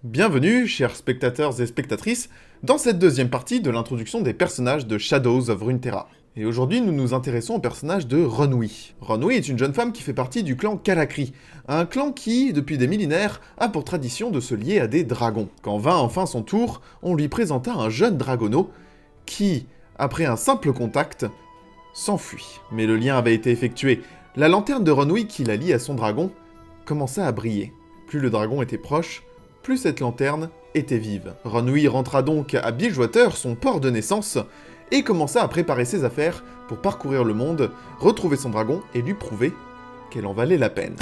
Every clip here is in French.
Bienvenue, chers spectateurs et spectatrices, dans cette deuxième partie de l'introduction des personnages de Shadows of Runeterra. Et aujourd'hui, nous nous intéressons au personnage de Runwi. Runwi est une jeune femme qui fait partie du clan Kalakri, un clan qui, depuis des millénaires, a pour tradition de se lier à des dragons. Quand vint enfin son tour, on lui présenta un jeune dragono qui, après un simple contact, s'enfuit. Mais le lien avait été effectué. La lanterne de Runwi qui la lie à son dragon commença à briller. Plus le dragon était proche, plus cette lanterne était vive. Runwi rentra donc à Bilgewater, son port de naissance, et commença à préparer ses affaires pour parcourir le monde, retrouver son dragon et lui prouver qu'elle en valait la peine.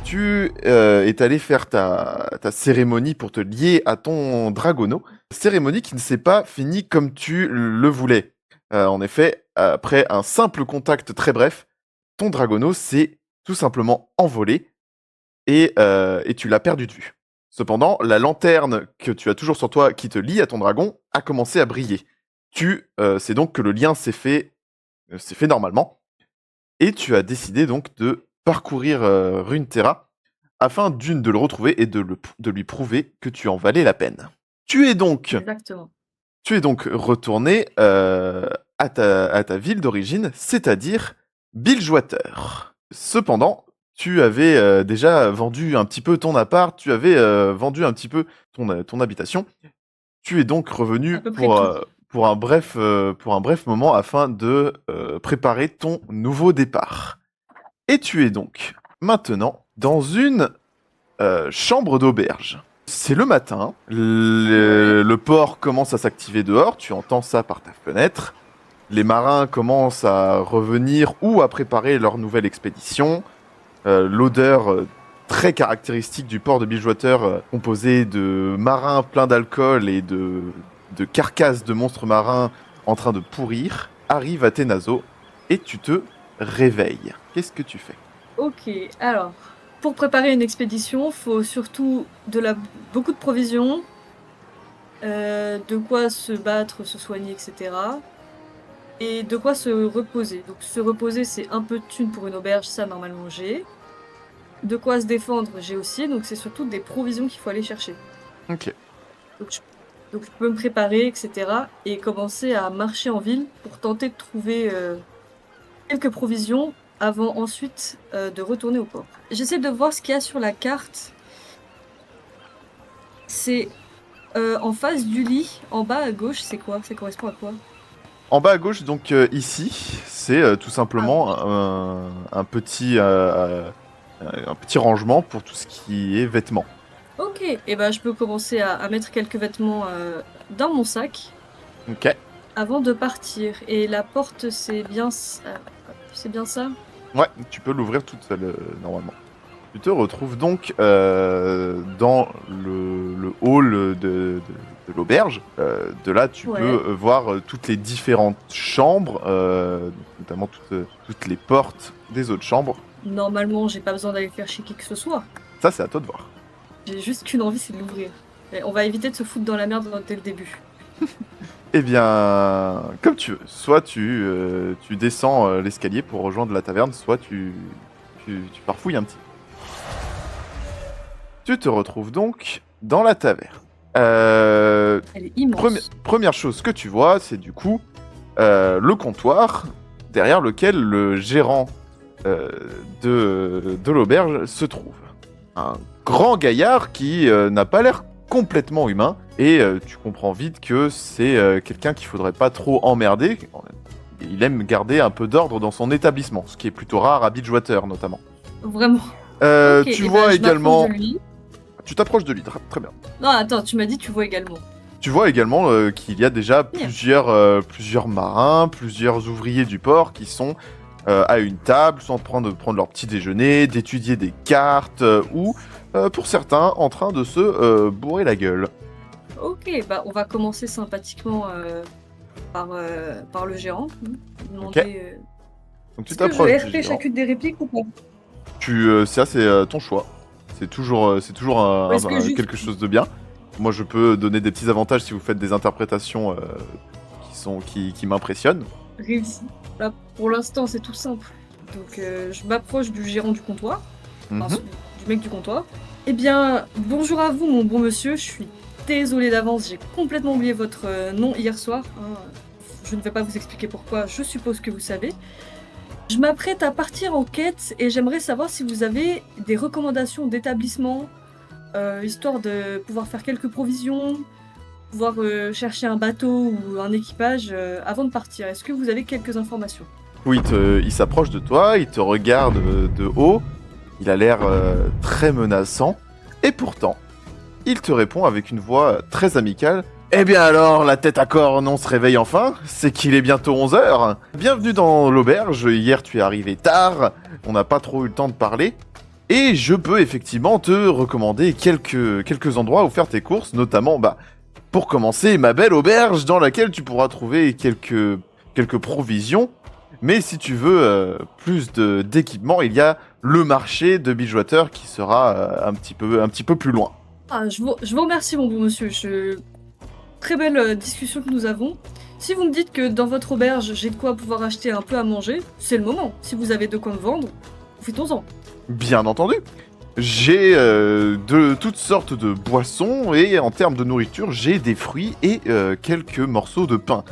Tu es allé faire ta cérémonie pour te lier à ton dragono. Cérémonie qui ne s'est pas finie comme tu le voulais. En effet, après un simple contact très bref, ton dragono s'est tout simplement envolé et tu l'as perdu de vue. Cependant, la lanterne que tu as toujours sur toi qui te lie à ton dragon a commencé à briller. Tu sais donc que le lien s'est fait normalement et tu as décidé donc de parcourir Runeterra afin de le retrouver et de lui prouver que tu en valais la peine. Tu es donc Exactement. retourné à ta ville d'origine, c'est-à-dire Bilgewater. Cependant, tu avais déjà vendu un petit peu ton appart, tu avais vendu un petit peu ton habitation. Tu es donc revenu À peu près tout. pour un bref moment afin de préparer ton nouveau départ. Et tu es donc maintenant dans une chambre d'auberge. C'est le matin, le port commence à s'activer dehors, tu entends ça par ta fenêtre. Les marins commencent à revenir ou à préparer leur nouvelle expédition. L'odeur très caractéristique du port de Bilgewater, composé de marins pleins d'alcool et de carcasses de monstres marins en train de pourrir, arrive à tes naseaux et tu te réveilles. Qu'est-ce que tu fais ? Ok, alors, pour préparer une expédition, faut surtout beaucoup de provisions, de quoi se battre, se soigner, etc. Et de quoi se reposer. Donc se reposer, c'est un peu de thunes pour une auberge, ça normalement j'ai. De quoi se défendre, j'ai aussi, donc c'est surtout des provisions qu'il faut aller chercher. Ok. Donc je peux me préparer, etc. Et commencer à marcher en ville pour tenter de trouver quelques provisions avant ensuite de retourner au port. J'essaie de voir ce qu'il y a sur la carte. C'est en face du lit, en bas à gauche, c'est quoi? Ça correspond à quoi? En bas à gauche, donc ici, c'est tout simplement un petit rangement pour tout ce qui est vêtements. Ok, et ben je peux commencer à mettre quelques vêtements dans mon sac Ok. avant de partir. Et la porte, c'est bien ça? Ouais, tu peux l'ouvrir toute seule normalement. Tu te retrouves donc dans le hall de l'auberge. De là, tu Ouais. peux voir toutes les différentes chambres, notamment toutes les portes des autres chambres. Normalement, j'ai pas besoin d'aller faire chez qui que ce soit. Ça, c'est à toi de voir. J'ai juste qu'une envie, c'est de l'ouvrir. Et on va éviter de se foutre dans la merde dès le début. Eh bien, comme tu veux. Soit tu descends l'escalier pour rejoindre la taverne, soit tu farfouilles un petit peu. Tu te retrouves donc dans la taverne. Elle est immense. Première chose que tu vois, c'est du coup le comptoir derrière lequel le gérant de l'auberge se trouve. Un grand gaillard qui n'a pas l'air complètement humain et tu comprends vite que c'est quelqu'un qu'il faudrait pas trop emmerder. Il aime garder un peu d'ordre dans son établissement, ce qui est plutôt rare à Bilgewater notamment. Vraiment. Ok, Tu et vois je également... m'approche de lui. Tu t'approches de lui, très bien. Non, attends, tu m'as dit tu vois également. Tu vois également qu'il y a déjà plusieurs marins, plusieurs ouvriers du port qui sont à une table, soit en train de prendre leur petit déjeuner, d'étudier des cartes, ou pour certains en train de se bourrer la gueule. Ok, bah on va commencer sympathiquement par le gérant. Demander Donc tu est-ce que je t'approches du RP gérant. chacune des répliques ou pas? Ça c'est ton choix. C'est toujours Ou est-ce que juste... quelque chose de bien. Moi je peux donner des petits avantages si vous faites des interprétations qui m'impressionnent. Réussi. Là, pour l'instant, c'est tout simple. Donc, je m'approche du gérant du comptoir, enfin, du mec du comptoir. Eh bien, bonjour à vous, mon bon monsieur. Je suis désolée d'avance, j'ai complètement oublié votre nom hier soir. Hein. Je ne vais pas vous expliquer pourquoi, je suppose que vous savez. Je m'apprête à partir en quête et j'aimerais savoir si vous avez des recommandations d'établissement, histoire de pouvoir faire quelques provisions, pouvoir chercher un bateau ou un équipage avant de partir. Est-ce que vous avez quelques informations? Oui, il s'approche de toi, il te regarde de haut, il a l'air très menaçant, et pourtant, il te répond avec une voix très amicale. Eh bien alors, la tête à corps non se réveille enfin, c'est qu'il est bientôt 11 h. Bienvenue dans l'auberge, hier tu es arrivé tard, on n'a pas trop eu le temps de parler, et je peux effectivement te recommander quelques endroits où faire tes courses, notamment, pour commencer, ma belle auberge dans laquelle tu pourras trouver quelques provisions. Mais si tu veux plus d'équipement, il y a le marché de Bilgewater qui sera un petit peu plus loin. Ah, je vous remercie, mon bon monsieur. Très belle discussion que nous avons. Si vous me dites que dans votre auberge, j'ai de quoi pouvoir acheter un peu à manger, c'est le moment. Si vous avez de quoi me vendre, profitons-en. Bien entendu. J'ai de toutes sortes de boissons et en termes de nourriture, j'ai des fruits et quelques morceaux de pain.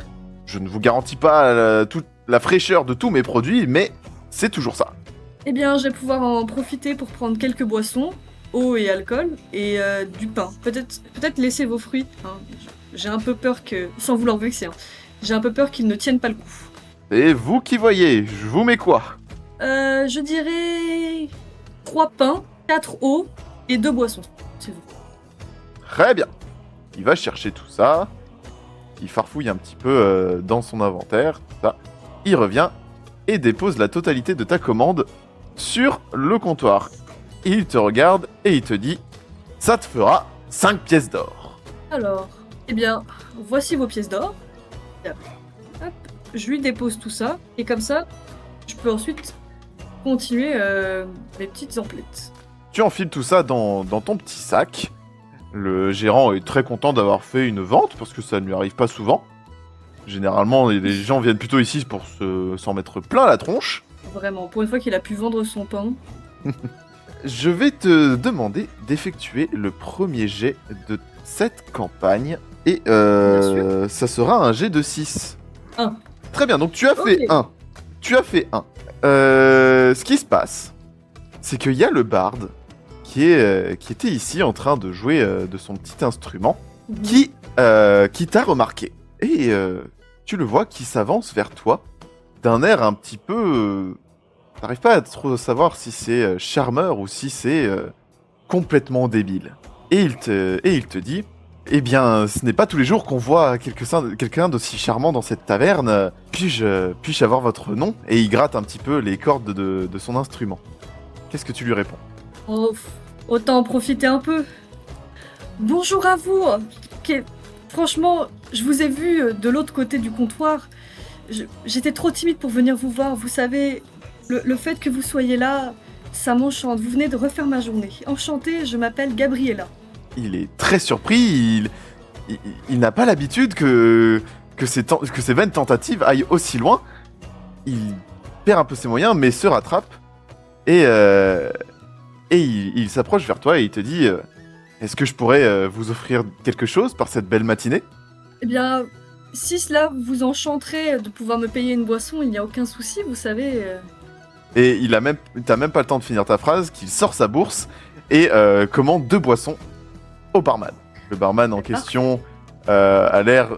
Je ne vous garantis pas toute la fraîcheur de tous mes produits, mais c'est toujours ça. Eh bien, je vais pouvoir en profiter pour prendre quelques boissons, eau et alcool, et du pain. Peut-être laisser vos fruits. Hein. J'ai un peu peur que, sans vouloir vexer, hein, j'ai un peu peur qu'ils ne tiennent pas le coup. Et vous qui voyez, je vous mets quoi? Je dirais 3 pains, 4 eaux et 2 boissons, s'il vous plaît. Très bien. Il va chercher tout ça. Il farfouille un petit peu dans son inventaire. Ça. Il revient et dépose la totalité de ta commande sur le comptoir. Il te regarde et il te dit « Ça te fera 5 pièces d'or. » Alors, eh bien, voici vos pièces d'or. Hop, je lui dépose tout ça, et comme ça, je peux ensuite continuer mes petites emplettes. Tu enfiles tout ça dans ton petit sac. Le gérant est très content d'avoir fait une vente, parce que ça ne lui arrive pas souvent. Généralement, les gens viennent plutôt ici pour s'en mettre plein la tronche. Vraiment, pour une fois qu'il a pu vendre son pain. Je vais te demander d'effectuer le premier jet de cette campagne. Et ça sera un jet de 6. 1. Très bien, donc tu as fait 1. Tu as fait 1. Ce qui se passe, c'est qu'il y a le barde qui était ici en train de jouer de son petit instrument, qui t'a remarqué. Et tu le vois qui s'avance vers toi d'un air un petit peu... T'arrives pas à trop savoir si c'est charmeur ou si c'est complètement débile. Et il te dit, eh bien, ce n'est pas tous les jours qu'on voit quelqu'un d'aussi charmant dans cette taverne. Puis-je avoir votre nom? Et il gratte un petit peu les cordes de son instrument. Qu'est-ce que tu lui réponds? Oh, autant en profiter un peu. Bonjour à vous. Franchement, je vous ai vu de l'autre côté du comptoir. J'étais trop timide pour venir vous voir. Vous savez, le fait que vous soyez là, ça m'enchante. Vous venez de refaire ma journée. Enchantée, je m'appelle Gabriella. Il est très surpris. Il n'a pas l'habitude que ces vaines tentatives aillent aussi loin. Il perd un peu ses moyens, mais se rattrape. Et il s'approche vers toi et il te dit est-ce que je pourrais vous offrir quelque chose par cette belle matinée? Eh bien, si cela vous enchanterait de pouvoir me payer une boisson, il n'y a aucun souci, vous savez. Et t'as même pas le temps de finir ta phrase qu'il sort sa bourse et commande 2 boissons au barman. Le barman en question a l'air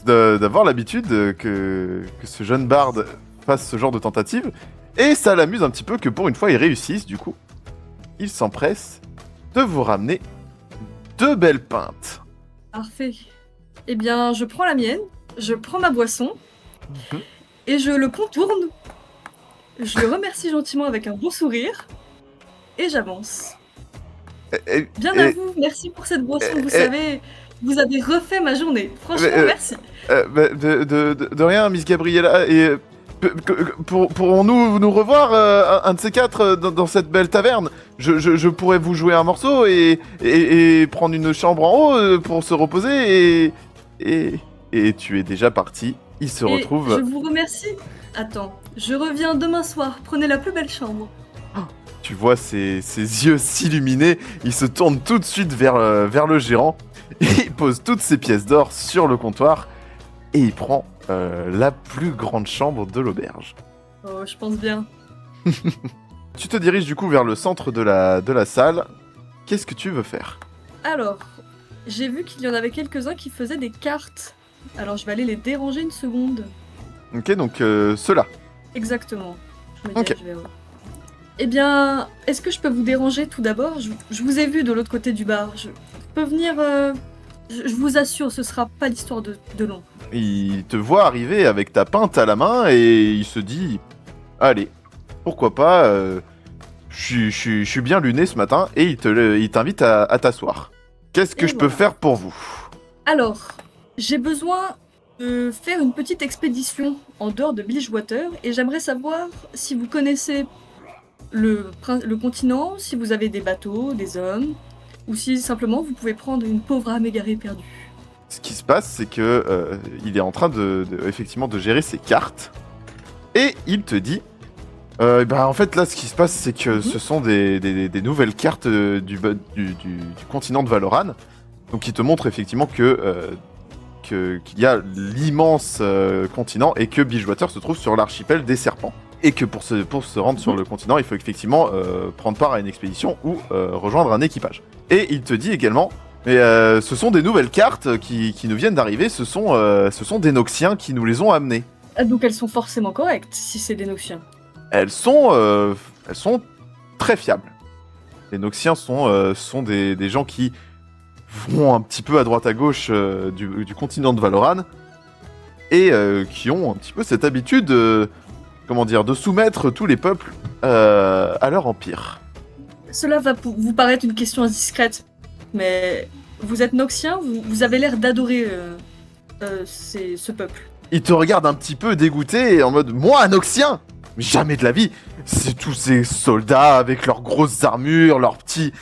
d'avoir l'habitude que ce jeune barde fasse ce genre de tentative. Et ça l'amuse un petit peu que pour une fois ils réussissent, du coup. Il s'empresse de vous ramener 2 belles pintes. Parfait. Eh bien, je prends la mienne, je prends ma boisson, et je le contourne Je le remercie gentiment avec un bon sourire et j'avance. Et, Bien à et- vous, merci pour cette boisson, vous et- savez, vous avez refait ma journée. Franchement, euh, merci. bah, de rien, Miss Gabriella. Et pourrons-nous nous revoir un de ces quatre dans cette belle taverne? Je pourrais vous jouer un morceau et prendre une chambre en haut pour se reposer et tu es déjà parti. Il se Et retrouve. je vous remercie. Attends, je reviens demain soir, prenez la plus belle chambre. Tu vois ses yeux s'illuminer. Il se tourne tout de suite vers le gérant. Et il pose toutes ses pièces d'or sur le comptoir et il prend la plus grande chambre de l'auberge. Oh, je pense bien. Tu te diriges du coup vers le centre de la salle. Qu'est-ce que tu veux faire? Alors, j'ai vu qu'il y en avait quelques-uns qui faisaient des cartes. Alors, je vais aller les déranger une seconde. Ok, donc ceux-là. Exactement. Je me Ok. dirige vers eux. Eh bien, est-ce que je peux vous déranger tout d'abord? Je vous ai vu de l'autre côté du bar. Je peux venir... je vous assure, ce sera pas l'histoire de long. Il te voit arriver avec ta pinte à la main et il se dit allez, pourquoi pas, je suis bien luné ce matin et il t'invite à t'asseoir. Qu'est-ce que Et je peux voilà. faire pour vous? Alors, j'ai besoin de faire une petite expédition en dehors de Bilgewater et j'aimerais savoir si vous connaissez le continent, si vous avez des bateaux, des hommes, ou si simplement vous pouvez prendre une pauvre âme égarée perdue. Ce qui se passe, c'est que il est en train effectivement de gérer ses cartes et il te dit en fait là ce qui se passe c'est que ce sont des nouvelles cartes du continent de Valoran. Donc il te montre effectivement qu'il y a l'immense continent et que Bilgewater se trouve sur l'archipel des serpents. Et que pour se rendre sur le continent, il faut effectivement prendre part à une expédition ou rejoindre un équipage. Et il te dit également, mais ce sont des nouvelles cartes qui nous viennent d'arriver, ce sont des Noxiens qui nous les ont amenées. Ah, donc elles sont forcément correctes, si c'est des Noxiens. Elles sont très fiables. Les Noxiens sont des gens qui vont un petit peu à droite à gauche du continent de Valoran et qui ont un petit peu cette habitude de soumettre tous les peuples à leur empire. Cela va vous paraître une question indiscrète, mais vous êtes Noxien, vous avez l'air d'adorer ce peuple. Il te regarde un petit peu dégoûté en mode « Moi, un Noxien ? Jamais de la vie ! C'est tous ces soldats avec leurs grosses armures, leurs petits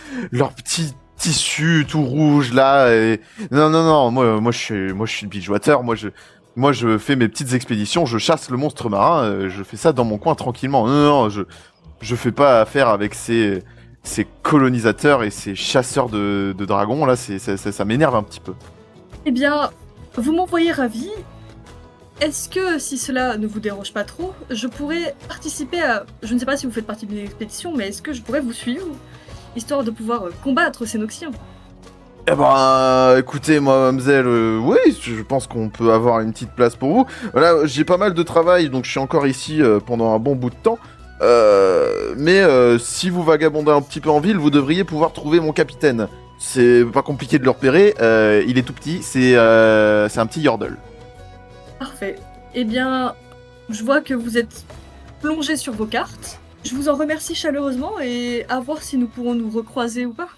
tissus tout rouges là. Et... Non, moi je suis le Bilgewater, moi je fais mes petites expéditions, je chasse le monstre marin, je fais ça dans mon coin tranquillement. Non, je fais pas affaire avec ces colonisateurs et ces chasseurs de dragons là, ça m'énerve un petit peu. Eh bien, vous m'envoyez ravi. Est-ce que, si cela ne vous dérange pas trop, je pourrais participer à... Je ne sais pas si vous faites partie d'une expédition, mais est-ce que je pourrais vous suivre, histoire de pouvoir combattre ces Noxiens? Eh ben, écoutez, moi, mademoiselle, oui, je pense qu'on peut avoir une petite place pour vous. Là, j'ai pas mal de travail, donc je suis encore ici pendant un bon bout de temps. Mais si vous vagabondez un petit peu en ville, vous devriez pouvoir trouver mon capitaine. C'est pas compliqué de le repérer, il est tout petit, c'est un petit Yordle. Parfait. Eh bien, je vois que vous êtes plongé sur vos cartes. Je vous en remercie chaleureusement et à voir si nous pourrons nous recroiser ou pas.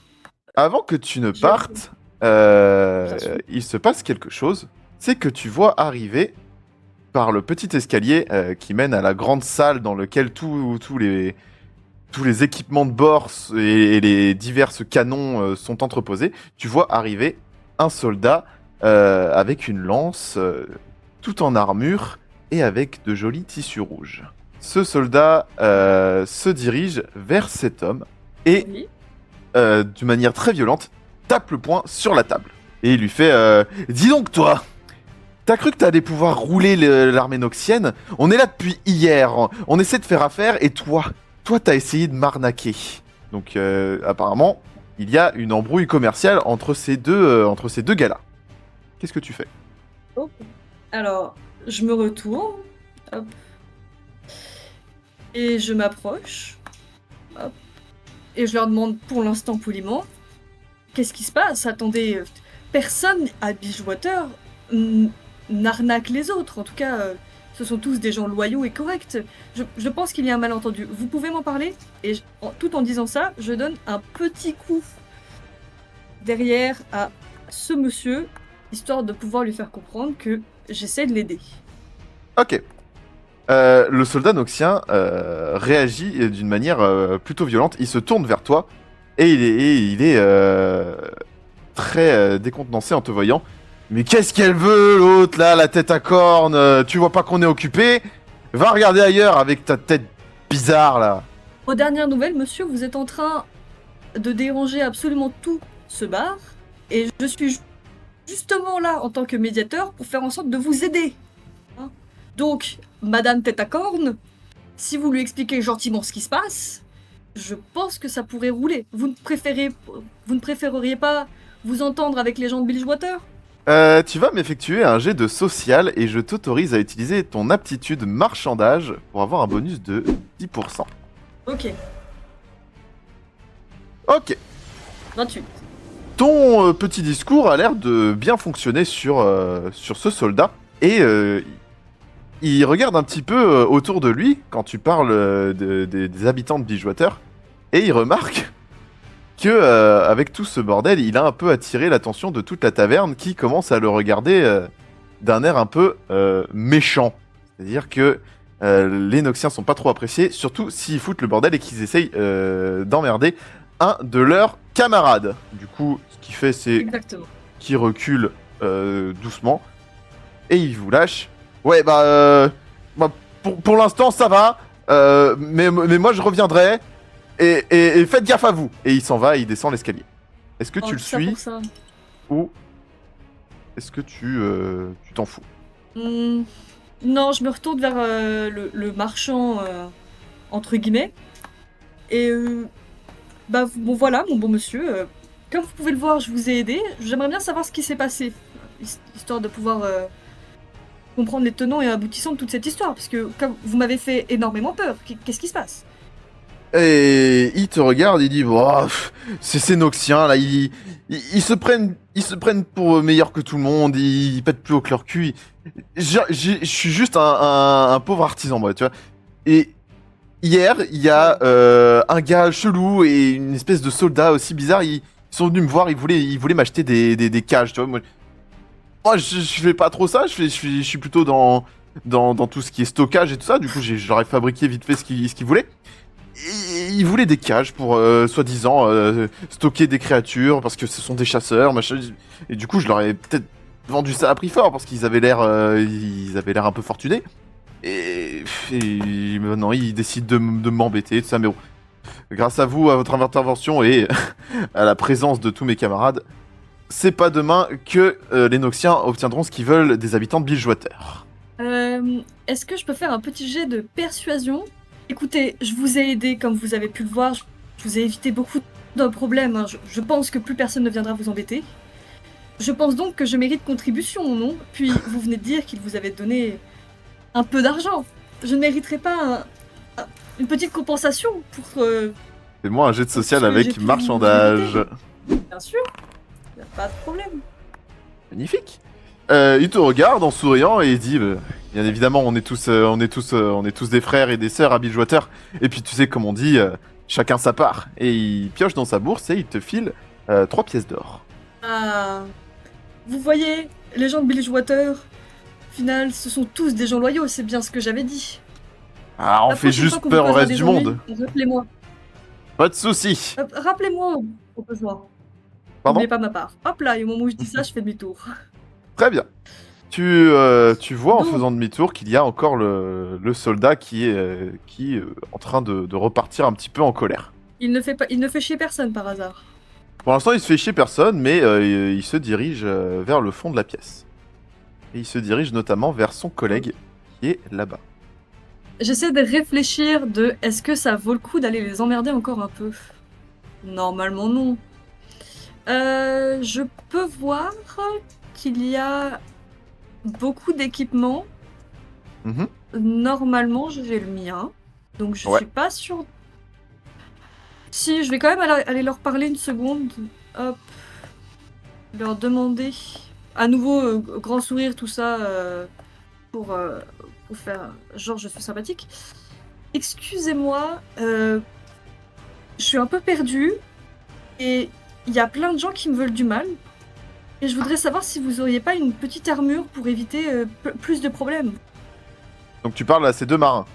Avant que tu ne Je- partes, Bien sûr. il se passe quelque chose. C'est que tu vois arriver par le petit escalier qui mène à la grande salle dans laquelle tous les équipements de bord et les divers canons sont entreposés. Tu vois arriver un soldat avec une lance, tout en armure et avec de jolis tissus rouges. Ce soldat se dirige vers cet homme et Oui. d'une manière très violente, tape le poing sur la table. Et il lui fait dis donc toi, t'as cru que t'allais pouvoir rouler l'armée noxienne? On est là depuis hier, on essaie de faire affaire et toi t'as essayé de m'arnaquer. Donc apparemment, il y a une embrouille commerciale entre ces deux gars-là. Qu'est-ce que tu fais? Ok. Alors, je me retourne. Hop. Et je m'approche. Hop. Et je leur demande pour l'instant poliment, qu'est-ce qui se passe? Attendez, personne à Bilgewater n'arnaque les autres. En tout cas, ce sont tous des gens loyaux et corrects. Je pense qu'il y a un malentendu. Vous pouvez m'en parler? Et tout en disant ça, je donne un petit coup derrière à ce monsieur, histoire de pouvoir lui faire comprendre que j'essaie de l'aider. Ok. Le soldat noxien réagit d'une manière plutôt violente. Il se tourne vers toi et il est très décontenancé en te voyant. Mais qu'est-ce qu'elle veut, l'autre, là, la tête à cornes? Tu vois pas qu'on est occupé? Va regarder ailleurs avec ta tête bizarre, là. Aux dernières nouvelles, monsieur, vous êtes en train de déranger absolument tout ce bar. Et je suis justement là, en tant que médiateur, pour faire en sorte de vous aider. Hein. Donc, Madame Tête à Cornes, si vous lui expliquez gentiment ce qui se passe, je pense que ça pourrait rouler. Vous ne préféreriez pas vous entendre avec les gens de Bilgewater? Tu vas m'effectuer un jet de social et je t'autorise à utiliser ton aptitude marchandage pour avoir un bonus de 10%. Ok, Ok. 28. Ton petit discours a l'air de bien fonctionner sur ce soldat et il regarde un petit peu autour de lui quand tu parles des habitants de Bilgewater et il remarque que avec tout ce bordel, il a un peu attiré l'attention de toute la taverne qui commence à le regarder d'un air un peu méchant. C'est-à-dire que les Noxiens sont pas trop appréciés, surtout s'ils foutent le bordel et qu'ils essayent d'emmerder un de leurs camarades. Du coup, ce qu'il fait, c'est Exactement. qu'il recule doucement et il vous lâche. Ouais, bah pour l'instant, ça va, mais moi je reviendrai. Et faites gaffe à vous. Et il s'en va et il descend l'escalier. Est-ce que tu le ça suis pour ça. ou est-ce que tu t'en fous? Non, je me retourne vers le marchand, entre guillemets. Et bon voilà, mon bon monsieur. Comme vous pouvez le voir, je vous ai aidé. J'aimerais bien savoir ce qui s'est passé. Histoire de pouvoir comprendre les tenants et aboutissants de toute cette histoire. Parce que comme vous m'avez fait énormément peur. Qu'est-ce qui se passe? Et il te regarde, il dit c'est ces Noxiens là, ils se prennent pour meilleurs que tout le monde, ils pètent plus haut que leur cul. Je suis juste un pauvre artisan moi, tu vois. Et hier, il y a un gars chelou et une espèce de soldat aussi bizarre, ils sont venus me voir, ils voulaient m'acheter des cages, tu vois. Moi je fais pas trop ça, je suis plutôt dans tout ce qui est stockage et tout ça. Du coup, j'aurais fabriqué vite fait ce qu'ils voulaient. Et ils voulaient des cages pour, soi-disant, stocker des créatures, parce que ce sont des chasseurs, machin. Et du coup, je leur ai peut-être vendu ça à prix fort, parce qu'ils avaient l'air un peu fortunés. Et maintenant, ils décident de m'embêter, tout ça. Mais bon, grâce à vous, à votre intervention et à la présence de tous mes camarades, c'est pas demain que les Noxiens obtiendront ce qu'ils veulent des habitants de Bilgewater. Est-ce que je peux faire un petit jet de persuasion? Écoutez, je vous ai aidé comme vous avez pu le voir, je vous ai évité beaucoup de problèmes, hein. Je pense que plus personne ne viendra vous embêter. Je pense donc que je mérite contribution, non? Puis vous venez de dire qu'il vous avait donné un peu d'argent. Je ne mériterais pas une petite compensation pour... Fais-moi un jet de social Parce que j'ai avec pu marchandage. Bien sûr, y a pas de problème. Magnifique. Il te regarde en souriant et il dit bien évidemment, on est tous des frères et des sœurs à Bilgewater. Et puis tu sais, comme on dit, chacun sa part. Et il pioche dans sa bourse et il te file 3 pièces d'or. Ah, vous voyez, les gens de Bilgewater, au final, ce sont tous des gens loyaux, c'est bien ce que j'avais dit. Ah, on La fait prochaine juste fois qu'on peur vous au posera reste des du ennuis, monde. Rappelez-moi. Pas de soucis. Rappelez-moi au besoin. Pardon? N'oubliez pas ma part. Hop là, et au moment où je dis ça, je fais demi-tour. Très bien. Tu vois en Donc- faisant demi-tour qu'il y a encore le soldat qui est en train de repartir un petit peu en colère. Il ne fait chier personne par hasard. Pour l'instant, il se fait chier personne, mais il se dirige vers le fond de la pièce. Et il se dirige notamment vers son collègue qui est là-bas. J'essaie de réfléchir de est-ce que ça vaut le coup d'aller les emmerder encore un peu? Normalement non. Je peux voir qu'il y a beaucoup d'équipements. Mhm. Normalement, j'ai le mien. Donc je Ouais. suis pas sûre. Si, je vais quand même aller leur parler une seconde. Hop. Leur demander. À nouveau, grand sourire, tout ça, pour pour faire genre je suis sympathique. Excusez-moi, je suis un peu perdue et il y a plein de gens qui me veulent du mal. Et je voudrais savoir si vous auriez pas une petite armure pour éviter plus de problèmes. Donc tu parles à ces deux marins.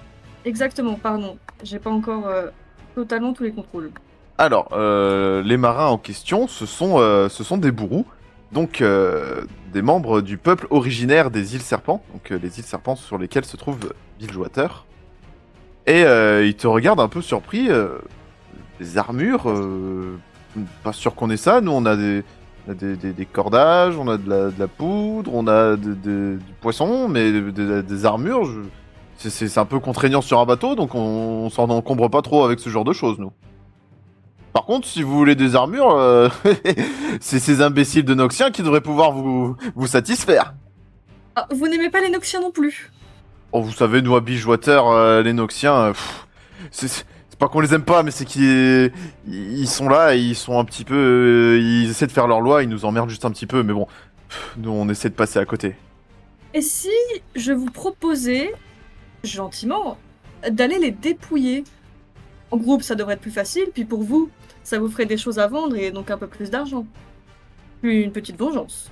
Exactement, pardon. J'ai pas encore totalement tous les contrôles. Alors, les marins en question, ce sont des bourrous, donc des membres du peuple originaire des îles Serpents, donc les îles Serpents sur lesquelles se trouve Bilgewater. Et ils te regardent un peu surpris. Des armures, pas sûr qu'on ait ça. Nous, on a des cordages, on a de la poudre, on a du poisson, mais des armures, c'est un peu contraignant sur un bateau, donc on s'en encombre pas trop avec ce genre de choses, nous. Par contre, si vous voulez des armures, c'est ces imbéciles de Noxiens qui devraient pouvoir vous satisfaire. Ah, vous n'aimez pas les Noxiens non plus? Oh, vous savez, nous à Bilgewater, les Noxiens, c'est pas qu'on les aime pas, mais c'est ils sont là et ils sont un petit peu... ils essaient de faire leur loi, ils nous emmerdent juste un petit peu, mais bon, nous on essaie de passer à côté. Et si je vous proposais, gentiment, d'aller les dépouiller? En groupe, ça devrait être plus facile, puis pour vous, ça vous ferait des choses à vendre et donc un peu plus d'argent. Puis une petite vengeance.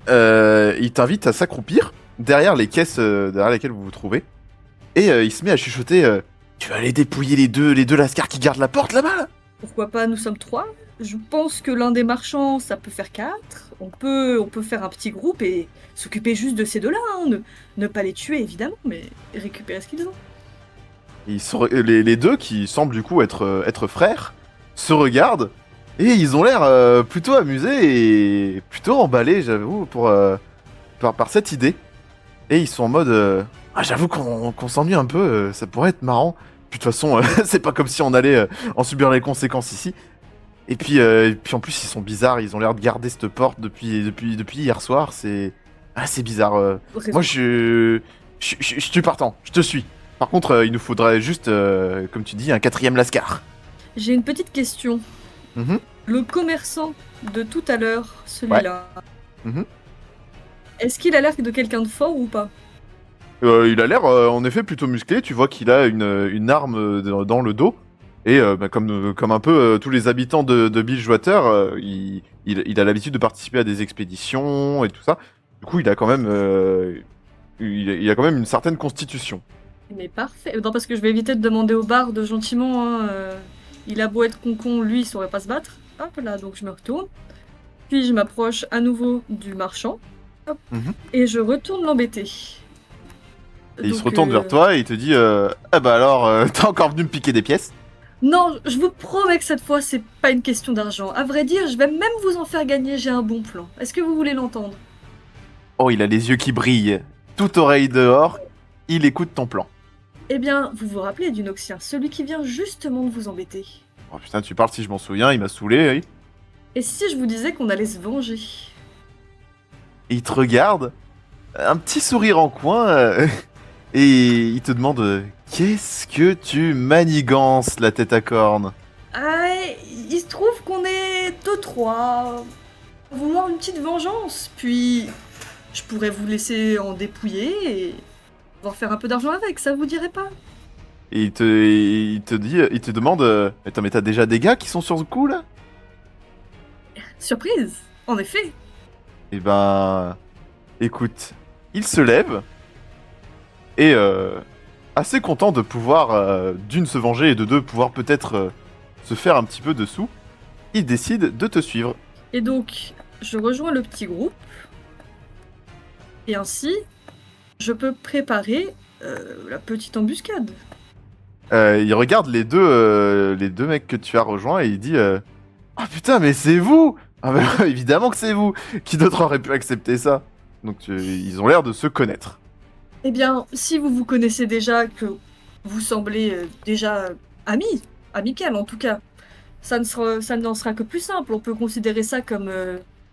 Il t'invite à s'accroupir derrière les caisses derrière lesquelles vous vous trouvez, et il se met à chuchoter tu vas aller dépouiller les deux lascars qui gardent la porte là-bas là. Pourquoi pas, nous sommes 3. Je pense que l'un des marchands, ça peut faire 4. On peut faire un petit groupe et s'occuper juste de ces deux-là. Hein. Ne pas les tuer, évidemment, mais récupérer ce qu'ils ont. Les deux, qui semblent du coup être frères, se regardent, et ils ont l'air plutôt amusés et plutôt emballés, j'avoue, par cette idée. Et ils sont en mode ah, j'avoue qu'on s'ennuie un peu, ça pourrait être marrant. Puis de toute façon, c'est pas comme si on allait en subir les conséquences ici. Et puis en plus, ils sont bizarres, ils ont l'air de garder cette porte depuis hier soir, c'est assez bizarre. Moi, je suis partant, je te suis. Par contre, il nous faudrait juste, comme tu dis, un 4e lascar. J'ai une petite question. Le commerçant de tout à l'heure, celui-là, est-ce qu'il a l'air de quelqu'un de fort ou pas? Il a l'air en effet plutôt musclé, tu vois qu'il a une arme dans le dos. Et comme un peu tous les habitants de Bilgewater, il a l'habitude de participer à des expéditions et tout ça. Du coup, il a quand même une certaine constitution. Mais parfait. Non, parce que je vais éviter de demander au barde gentiment. Hein, il a beau être con, lui, il saurait pas se battre. Hop là, donc je me retourne. Puis je m'approche à nouveau du marchand. Hop, et je retourne l'embêter. Et il se retourne vers toi et il te dit ah bah alors, t'es encore venu me piquer des pièces? Non, je vous promets que cette fois, c'est pas une question d'argent. À vrai dire, je vais même vous en faire gagner, j'ai un bon plan. Est-ce que vous voulez l'entendre? Oh, il a les yeux qui brillent. Toute oreille dehors, il écoute ton plan. Eh bien, vous vous rappelez du Noxien, celui qui vient justement de vous embêter. Oh putain, tu parles si je m'en souviens, il m'a saoulé, oui. Et si je vous disais qu'on allait se venger? Et il te regarde, un petit sourire en coin, et il te demande qu'est-ce que tu manigances la tête à cornes? Ah, il se trouve qu'on est 2-3. Vouloir une petite vengeance, puis je pourrais vous laisser en dépouiller et pouvoir faire un peu d'argent avec, ça vous dirait pas? Et il te demande attends, mais t'as déjà des gars qui sont sur ce coup là? Surprise, en effet. Eh ben, écoute, il se lève et assez content de pouvoir d'une se venger et de deux pouvoir peut-être se faire un petit peu de sous, il décide de te suivre. Et donc, je rejoins le petit groupe et ainsi, je peux préparer la petite embuscade. Il regarde les deux mecs que tu as rejoints et il dit ah putain, mais c'est vous! Ah bah évidemment que c'est vous! Qui d'autre aurait pu accepter ça? Donc ils ont l'air de se connaître. Eh bien, si vous vous connaissez déjà, que vous semblez déjà amis, amical en tout cas, ça n'en sera que plus simple. On peut considérer ça comme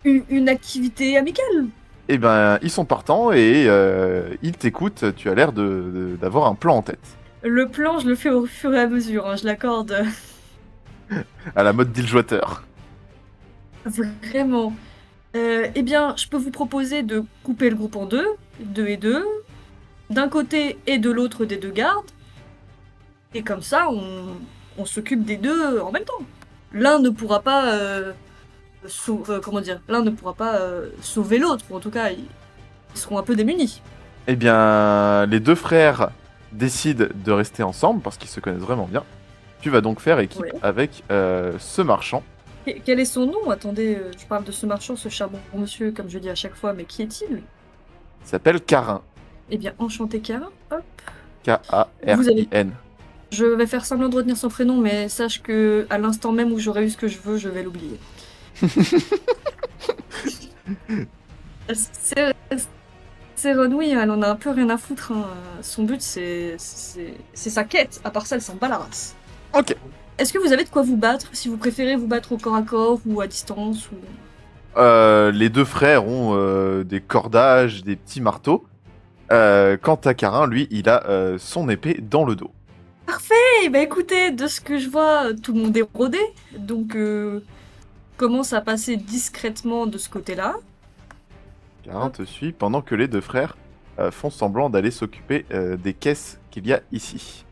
une activité amicale. Eh ben, ils sont partants et ils t'écoutent. Tu as l'air d'avoir un plan en tête. Le plan, je le fais au fur et à mesure, hein, je l'accorde. À la mode Bilgewater. Vraiment. Eh bien, je peux vous proposer de couper le groupe en deux et deux, d'un côté et de l'autre des deux gardes. Et comme ça, on s'occupe des deux en même temps. L'un ne pourra pas, l'un ne pourra pas sauver l'autre, ou en tout cas, ils seront un peu démunis. Eh bien, les deux frères décident de rester ensemble parce qu'ils se connaissent vraiment bien. Tu vas donc faire équipe Ouais. avec ce marchand. Quel est son nom? Attendez, je parle de ce marchand, ce charmant monsieur, comme je dis à chaque fois, mais qui est-il? Il s'appelle Carin. Eh bien, enchanté Karin. Hop. K-A-R-I-N. Je vais faire semblant de retenir son prénom, mais sache que à l'instant même où j'aurai eu ce que je veux, je vais l'oublier. C'est Renouille, elle en a un peu rien à foutre. Hein. Son but, c'est sa quête. À part ça, elle s'en bat la race. Ok. Est-ce que vous avez de quoi vous battre? Si vous préférez vous battre au corps à corps ou à distance ou... Les deux frères ont des cordages, des petits marteaux. Quant à Carin, lui, il a son épée dans le dos. Parfait. Bah écoutez, de ce que je vois, tout le monde est rodé. Donc, commence à passer discrètement de ce côté-là. Carin te suit pendant que les deux frères font semblant d'aller s'occuper des caisses qu'il y a ici.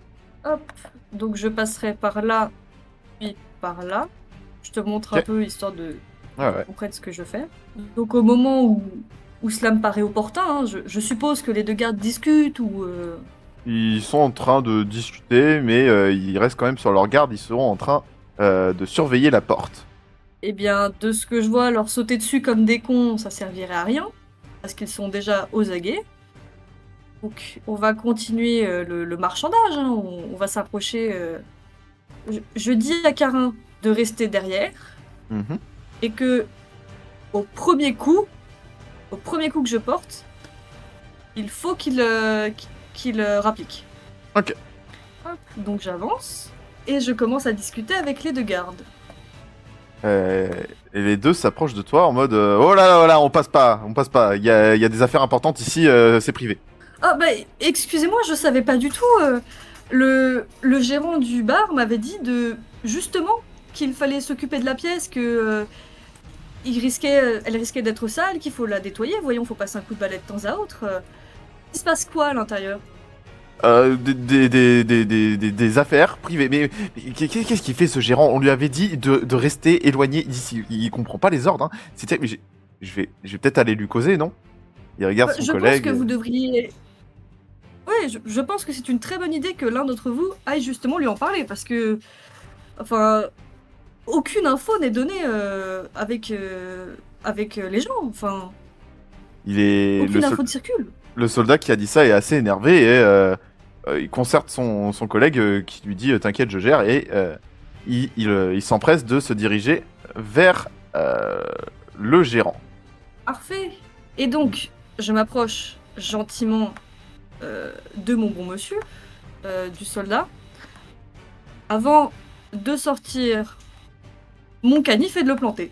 Hop. Donc je passerai par là, puis par là. Je te montre un peu, histoire de comprendre ce que je fais. Donc au moment où cela me paraît opportun, hein, je suppose que les deux gardes discutent ou... Ils sont en train de discuter, mais ils restent quand même sur leur garde. Ils seront en train de surveiller la porte. Eh bien, de ce que je vois, leur sauter dessus comme des cons, ça servirait à rien. Parce qu'ils sont déjà aux aguets. Donc on va continuer le marchandage, hein. On va s'approcher. Je dis à Carin de rester derrière Mhm. et que au premier coup que je porte, il faut qu'il rapplique. Ok. Hop, donc j'avance et je commence à discuter avec les deux gardes. Et les deux s'approchent de toi en mode oh là là, on passe pas. Il y a des affaires importantes ici, c'est privé. Ah bah excusez-moi, je savais pas du tout. Le gérant du bar m'avait dit justement qu'il fallait s'occuper de la pièce, que elle risquait d'être sale, qu'il faut la nettoyer. Voyons, faut passer un coup de balai de temps à autre. Il se passe quoi à l'intérieur? Des affaires privées. Mais qu'est-ce qu'il fait ce gérant? On lui avait dit de rester éloigné d'ici. Il comprend pas les ordres. Hein. Mais je vais peut-être aller lui causer, non? Il regarde son collègue. Je pense que vous devriez... Ouais, je pense que c'est une très bonne idée que l'un d'entre vous aille justement lui en parler, parce que... Enfin... Aucune info n'est donnée avec les gens, enfin... Aucune info ne circule. Le soldat qui a dit ça est assez énervé et il concerte son collègue qui lui dit t'inquiète, je gère, et il s'empresse de se diriger vers le gérant. Parfait. Et donc, je m'approche gentiment de mon bon monsieur, du soldat, avant de sortir mon canif et de le planter.